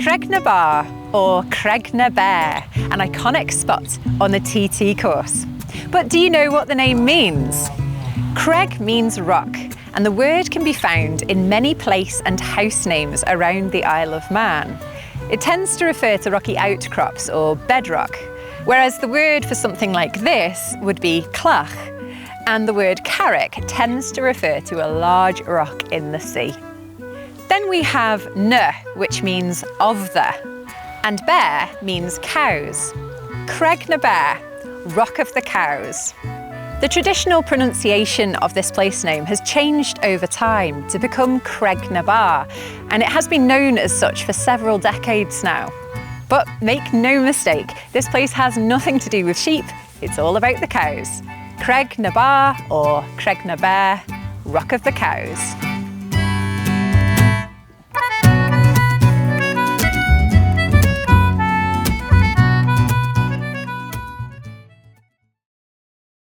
Creg-ny-Baa, or Creg-ny-Baa, an iconic spot on the TT course. But do you know what the name means? Creg means rock, and the word can be found in many place and house names around the Isle of Man. It tends to refer to rocky outcrops or bedrock, whereas the word for something like this would be clach, and the word carrick tends to refer to a large rock in the sea. Then we have ny, which means of the, and bear means cows. Creg-ny-Baa, Rock of the Cows. The traditional pronunciation of this place name has changed over time to become Creg-ny-Baa, and it has been known as such for several decades now. But make no mistake, this place has nothing to do with sheep, it's all about the cows. Creg-ny-Baa, or Creg-ny-Baa, Rock of the Cows.